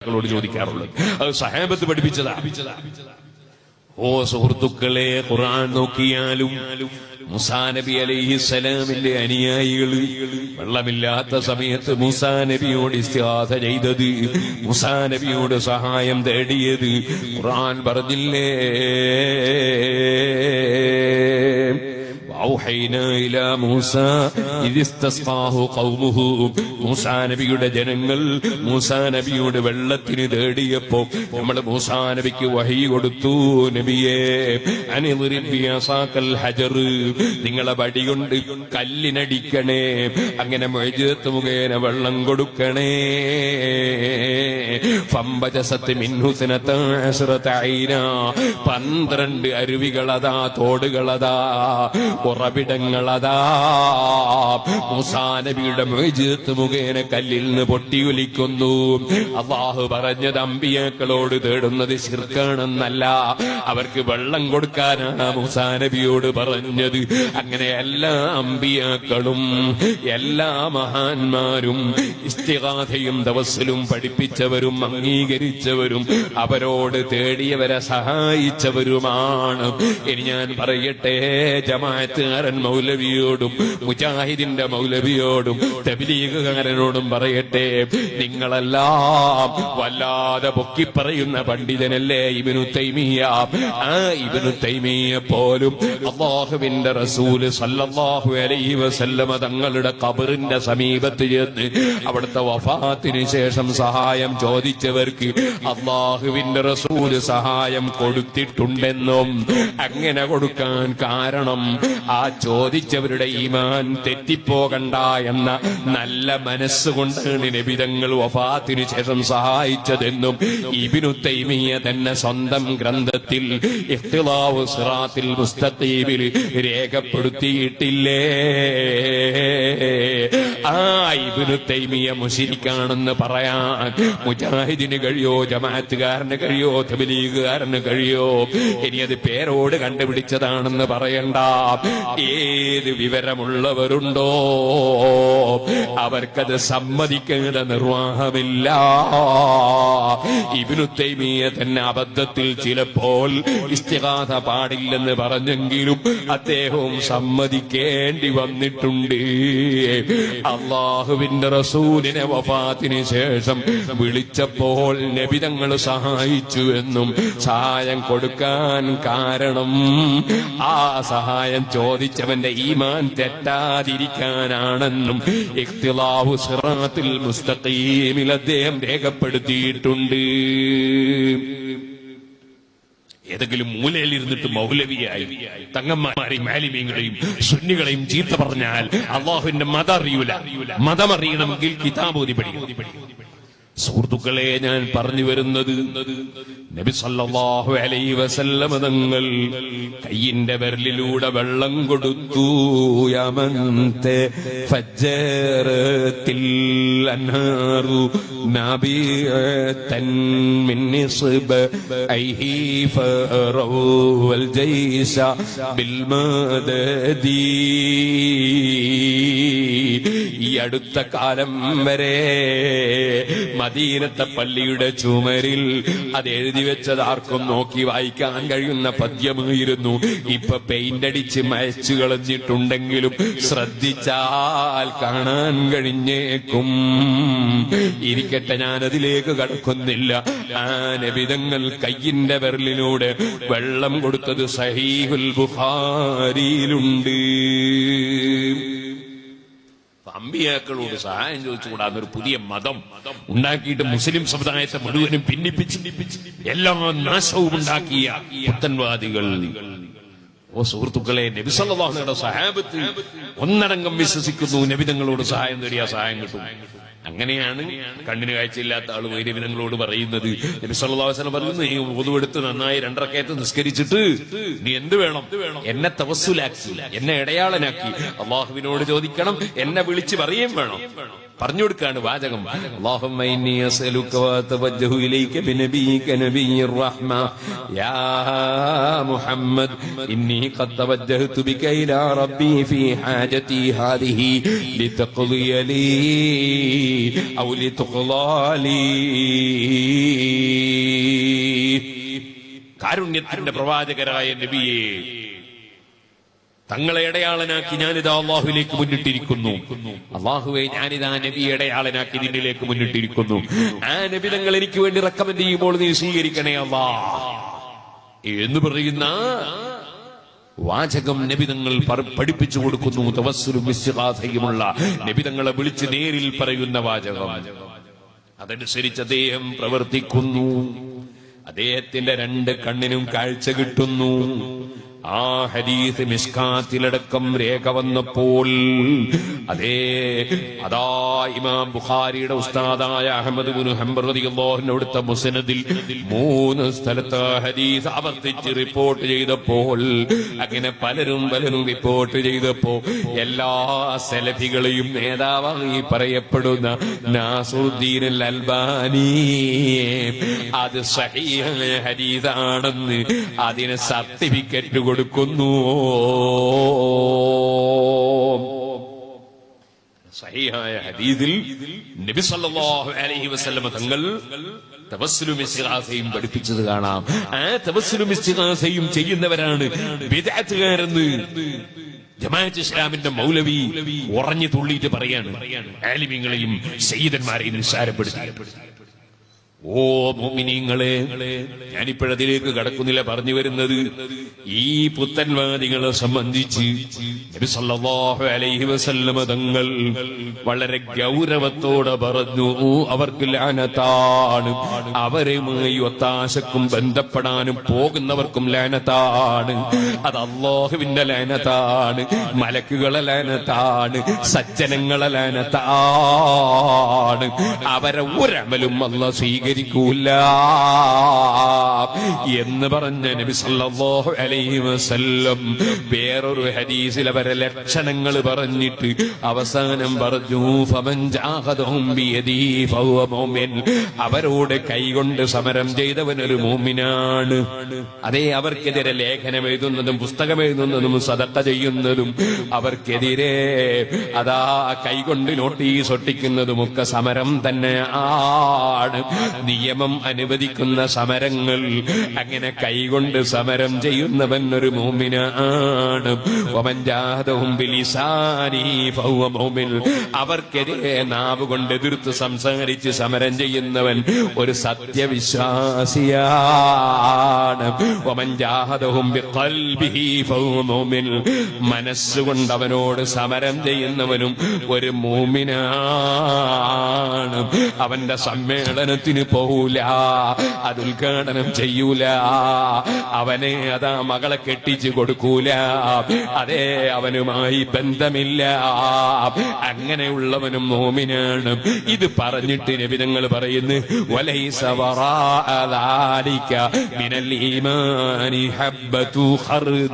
അമ്പിയാക്കളോട് ചോദിക്കാറുള്ളത്. അത് സഹാബത്ത് പഠിപ്പിച്ചതാ. ഓ സുഹൃത്തുക്കളെ, ഖുർആൻ നോക്കിയാലും മൂസാ നബി അലൈഹിസ്സലാമിന്റെ അനുയായികൾ വെള്ളമില്ലാത്ത സമയത്ത് മൂസാ നബിയോട് ഇസ്തിഗാസ ചെയ്തത്, മൂസാ നബിയോട് സഹായം തേടിയത് ഖുർആൻ പറഞ്ഞില്ലേ? മൂസാ നബിയുടെ ജനങ്ങൾ മൂസാ നബിയുടെ വെള്ളത്തിന് തേടിയപ്പോ നമ്മൾ മൂസാ നബിക്ക് വഹി കൊടുത്തു. നബിയേ, അനിളിറിബിയസാക്കൽ ഹജർ, നിങ്ങളെ വടി കൊണ്ട് കല്ലിനടിക്കണേ, അങ്ങനെ മുഅ്ജിസത്ത് മുഖേന വെള്ളം കൊടുക്കണേ. ഫംബജസത്ത് മിൻഹു സനതഅശ്റത ഐന, 12 അരുവികളതാ, തോടുകളതാ, ഉറവിടങ്ങളതാ. മൂസാ നബിയുടെ മുഅ്ജിസത്ത് മുഖേന കല്ലിൽ നിന്ന് പൊട്ടിയൊലിക്കുന്നു. അല്ലാഹു പറഞ്ഞത് അമ്പിയാക്കളോട് തേടുന്നത് ശിർക്കാണെന്നല്ല, അവർക്ക് വെള്ളം കൊടുക്കാനാണ് മൂസാ നബിയോട് പറഞ്ഞത്. അങ്ങനെ എല്ലാ അമ്പിയാക്കളും എല്ലാ മഹാന്മാരും ഇസ്തിഗാഥയും തവസ്സുലും പഠിപ്പിച്ചവരും അംഗീകരിച്ചവരും അവരോട് തേടിയവരെ സഹായിച്ചവരുമാണ്. ഇനി ഞാൻ പറയട്ടെ, ജമാഅത്തുകാരൻ മൗലവിയോടും മുജാഹിദിന്റെ മൗലവിയോടും തബ്ലീഗുകാരനോടും പറയട്ടെ, നിങ്ങളെല്ലാം വല്ലാതെ പൊക്കിപ്പറയുന്ന പണ്ഡിതനല്ലേ ഇബ്നു തൈമിയ്യ. ആ ഇബ്നു തൈമിയ്യ പോലും അല്ലാഹുവിന്റെ റസൂല് സല്ലല്ലാഹു അലൈഹി വസല്ലമ തങ്ങളുടെ ഖബറിന്റെ സമീപത്ത് ചെന്ന് അവിടുത്തെ വഫാത്തിന് ശേഷം സഹായം ചോദിച്ചവർക്ക് അല്ലാഹുവിന്റെ റസൂല് സഹായം കൊടുത്തിട്ടുണ്ടെന്നും, അങ്ങനെ കൊടുക്കാൻ കാരണം ആ ചോദിച്ചവരുടെ ഈമാൻ തെറ്റിപ്പോകണ്ട എന്ന നല്ല മനസ്സുകൊണ്ടാണ് നബിതങ്ങൾ വഫാത്തിന് ശേഷം സഹായിച്ചതെന്നും ഇബ്നു തൈമിയ്യ തന്നെ സ്വന്തം ഗ്രന്ഥത്തിൽ ഇഖ്തിലാഉ സിറാത്തിൽ മുസ്തഖീമിൽ രേഖപ്പെടുത്തിയിട്ടില്ലേ? ആ ഇബ്നു തൈമിയ്യ മുശ്രിക്കാണെന്ന് പറയാൻ മുജാഹിദിന് കഴിയോ? ജമാഅത്തുകാരന് കഴിയോ? തബ്ലീഗുകാരന് കഴിയോ? ഇനി അത് പേരോട് കണ്ടുപിടിച്ചതാണെന്ന് പറയണ്ട. ഏത് വിവരമുള്ളവരുണ്ടോ അവർക്കത് സമ്മതിക്കേണ്ട നിർവാഹമില്ല. ഇബ്നു തൈമിയ്യ തന്നെ അബദ്ധത്തിൽ ചിലപ്പോൾ ഇസ്തിഗാഥ പാടില്ലെന്ന് പറഞ്ഞെങ്കിലും അദ്ദേഹവും സമ്മതിക്കേണ്ടി വന്നിട്ടുണ്ട്. അല്ലാഹുവിന്റെ റസൂലിനെ വഫാത്തിന് ശേഷം വിളിച്ചപ്പോൾ നബിതങ്ങൾ സഹായിച്ചുവെന്നും സഹായം കൊടുക്കാൻ കാരണം ആ സഹായം ചോദിച്ചവന്റെ ഈമാൻ തെറ്റാതിരിക്കാനാണെന്നും ഇഖ്തിലാഉ സിറാത്തിൽ മുസ്തഖീമിൽ അദ്ദേഹം രേഖപ്പെടുത്തിയിട്ടുണ്ട്. ഏതെങ്കിലും മൂലയിൽ ഇരുന്നിട്ട് മൗലവിയായി തങ്ങന്മാരെയും ആലിമീങ്ങളെയും സുന്നികളെയും ചീത്ത പറഞ്ഞാൽ അള്ളാഹുവിന്റെ മതം അറിയൂല. മതം അറിയണമെങ്കിൽ കിതാബ് ഓതി പഠിക്കണം. സുഹൃത്തുക്കളെ, ഞാൻ പറഞ്ഞു വരുന്നത് നബി സല്ലല്ലാഹു അലൈഹി വസല്ലം തങ്ങൾ കയ്യിന്റെ വിരലിലൂടെ വെള്ളം കൊടുത്തു. യമൻതെ ഫജ്ജറത്തിൽ അൻഹാറു നബിയതൻ മിൻ നിസ്ബ ഐഹി ഫറവൽ ജൈസ ബിൽ മദദി. ഈ അടുത്ത കാലം വരെ മദീനത്തെ പള്ളിയുടെ ചുമരിൽ അത് എഴുതി വെച്ചത് ആർക്കും നോക്കി വായിക്കാൻ കഴിയുന്ന പദ്യമായിരുന്നു. ഇപ്പൊ പെയിന്റ് അടിച്ച് മയച്ചു കളഞ്ഞിട്ടുണ്ടെങ്കിലും ശ്രദ്ധിച്ചാൽ കാണാൻ കഴിഞ്ഞേക്കും. ഇരിക്കട്ടെ, ഞാനതിലേക്ക് കടക്കുന്നില്ല. ആ നബിതങ്ങൾ കയ്യിന്റെ വിരലിലൂടെ വെള്ളം കൊടുത്തത് സഹീഹുൽ ബുഖാരിയിലുണ്ട്. അമ്പിയാക്കളോട് സഹായം ചോദിച്ചുകൂടാതെ ഒരു പുതിയ മതം ഉണ്ടാക്കിയിട്ട് മുസ്ലിം സമുദായത്തെ മുഴുവനും ഭിന്നിപ്പിച്ച് എല്ലാ നാശവും ഉണ്ടാക്കിയ പുത്തൻവാദികൾ. ഓ സുഹൃത്തുക്കളെ, നബി സല്ലല്ലാഹു അലൈഹി വസല്ലം സഹാബത്ത് ഒന്നടങ്കം വിശ്വസിക്കുന്നു നബിതങ്ങളോട് സഹായം തേടിയാ സഹായം കിട്ടും. അങ്ങനെയാണ് കണ്ണിന് കാഴ്ചയില്ലാത്ത ആൾ നബിതങ്ങളോട് പറയുന്നത്. നബി സല്ലല്ലാഹു അലൈഹി വസല്ലം പറയുന്നു, നീ wuduവെടുത്ത് നന്നായി 2 റക്അത്ത് നിസ്കരിച്ചിട്ട് നീ എന്ത് വേണം? എന്നെ തവസ്സുലാക്കി, എന്നെ ഇടയാളനാക്കി അള്ളാഹുവിനോട് ചോദിക്കണം, എന്നെ വിളിച്ച് പറയുകയും വേണം. പറഞ്ഞു കൊടുക്കാണ് വാചകം. അല്ലാഹുമ്മ ഇന്നി അസ്അലുക വഅതവജ്ജഹു ഇലൈക ബിനബിയിക നബിയ്യിർ റഹ്മ യാ മുഹമ്മദ് ഇന്നി ഖദ് തവജ്ജഹതു ബിക ഇലാ റബ്ബി ഫീ ഹാജതി ഹാദിഹി ലിതഖ്ദിയ ലീ ഔ ലിതുഖ്ളാ ലീ. കാരുണ്യത്തിന്റെ പ്രവാചകരായ നബിയെ, തങ്ങളെ ഇടയാളനാക്കി ഞാനിതാ അള്ളാഹുവിലേക്ക് മുന്നിട്ടിരിക്കുന്നു. അള്ളാഹുവെ, ഞാനിതാ നബി ഇടയാളനാക്കി നിന്നിലേക്ക് മുന്നിട്ടിരിക്കുന്നു. ആ നബി തങ്ങൾ എനിക്ക് വേണ്ടി റെക്കമെൻഡ് ചെയ്യുമ്പോൾ നീ സ്വീകരിക്കണേ അല്ലാ എന്ന് പറയുന്ന വാചകം നബി തങ്ങൾ പഠിപ്പിച്ചു കൊടുക്കുന്നു. തവസ്സുലും ഇസ്തിഗാസയുമുള്ള നബി തങ്ങളെ വിളിച്ച് നേരിൽ പറയുന്ന വാചകം. അതനുസരിച്ച് അദ്ദേഹം പ്രവർത്തിക്കുന്നു. അദ്ദേഹത്തിന്റെ 2 കണ്ണിനും കാഴ്ച കിട്ടുന്നു. ആ ഹദീസ് മിസ്കാത്തിലടക്കം രേഖ വന്നപ്പോൾ അതാ ഇമാം ബുഖാരിയുടെ ഉസ്താദായ അഹ്മദ് ഇബ്നു ഹംബൽ റളിയല്ലാഹു അൻഹു അടുത്ത മുസ്നദിൽ 3 സ്ഥലത്ത് ഹദീസ് ആവർത്തിച്ച് റിപ്പോർട്ട് ചെയ്തപ്പോൾ, അങ്ങനെ പലരും റിപ്പോർട്ട് ചെയ്തപ്പോ എല്ലാ സലഫികളെയും നേതാവായി പറയപ്പെടുന്ന നാസുദ്ദീൻ അൽ അൽബാനി അത് സഹീഹായ ഹദീസാണെന്ന് അതിന് സർട്ടിഫിക്കറ്റ് കൊടുക്കുന്നു. സഹീഹായ ഹദീസിൽ നബി സല്ലല്ലാഹു അലൈഹി വസല്ലം തങ്ങൾ തവസ്സുലും ഇസ്തിഗാസയും പഠിപ്പിച്ചത് കാണാം. ആ തവസ്സുലും ഇസ്തിഗാസയും ചെയ്യുന്നവരാണ് ബിദ്അത്തുകാരെന്ന് ജമാഅത്ത് ഇസ്ലാമിന്റെ മൗലവി ഉറഞ്ഞു തുള്ളിയിട്ട് പറയാണ്. ആലിമീങ്ങളെയും സയ്യിദന്മാരെയും നിസ്സാരപ്പെടുത്തി. ഓ മുഅ്മിനീങ്ങളെ, ഞാനിപ്പോഴതിലേക്ക് കടക്കുന്നില്ല. പറഞ്ഞു വരുന്നത് ഈ പുത്തൻവാദികളെ സംബന്ധിച്ച് നബി സല്ലല്ലാഹു അലൈഹി വസല്ലം തങ്ങൾ വളരെ ഗൗരവത്തോടെ പറഞ്ഞു, അവർക്ക് ലാനത്താണ്. അവരുമായി ഒത്താശക്കും ബന്ധപ്പെടാനും പോകുന്നവർക്കും ലാനത്താണ്. അത് അല്ലാഹുവിന്റെ ലാനത്താണ്, മലക്കുകളെ ലാനത്താണ്, സജ്ജനങ്ങളെ ലാനത്താണ്. അവരെ ഒരമലും അല്ലാഹു സ്വീകരിക്കൂല എന്ന് പറഞ്ഞ നബി സല്ലല്ലാഹു അലൈഹി വസല്ലം വേറൊരു ഹദീസിൽ അവരെ ലക്ഷണങ്ങൾ പറഞ്ഞിട്ട് അവസാനം പറഞ്ഞു, ഫമൻ ജാഹദഹും ബിയദിഹി ഫഹുവ മുഅ്മിൻ. അവരോട് കൈകൊണ്ട് സമരം ചെയ്തവനൊരു മുഅ്മിനാണ്. അതേ, അവർക്കെതിരെ ലേഖനം എഴുതുന്നതും പുസ്തകം എഴുതുന്നതും സദഖ ചെയ്യുന്നതും അവർക്കെതിരെ അതാ കൈകൊണ്ട് നോട്ടീസ് ഒട്ടിക്കുന്നതുമൊക്കെ സമരം തന്നെയാണ്. നിയമം അനുവദിക്കുന്ന സമരങ്ങൾ. അങ്ങനെ കൈകൊണ്ട് സമരം ചെയ്യുന്നവൻ ഒരു മുഅ്മിനാണ്. വമൻ ജാഹദഹും ബിലിസാനിഹി ഫഹുവ മുഅ്മിൻ. അവർക്കെതിരെ നാവ് കൊണ്ട് എതിർത്ത് സംസാരിച്ച് സമരം ചെയ്യുന്നവൻ ഒരു സത്യവിശ്വാസിയാണ്. വമൻ ജാഹദഹും ബിഖൽബിഹി ഫഹുവ മുഅ്മിൻ. മനസ്സുകൊണ്ട് അവനോട് സമരം ചെയ്യുന്നവനും ഒരു മുഅ്മിനാണ്. അവന്റെ സമ്മേളനത്തിന് പോകൂല, അത് ഉദ്ഘാടനം ചെയ്യൂല, അവനെ അതാ മകളെ കെട്ടിച്ചു കൊടുക്കൂല, അതേ അവനുമായി ബന്ധമില്ല. അങ്ങനെയുള്ളവനും മോമിനാണ്. ഇത് പറഞ്ഞിട്ട് നബി തങ്ങൾ പറയുന്നു, വലൈസ വറാഅ ദാലിക മിനൽ ഈമാനി ഹബ്ബതു ഖർദ.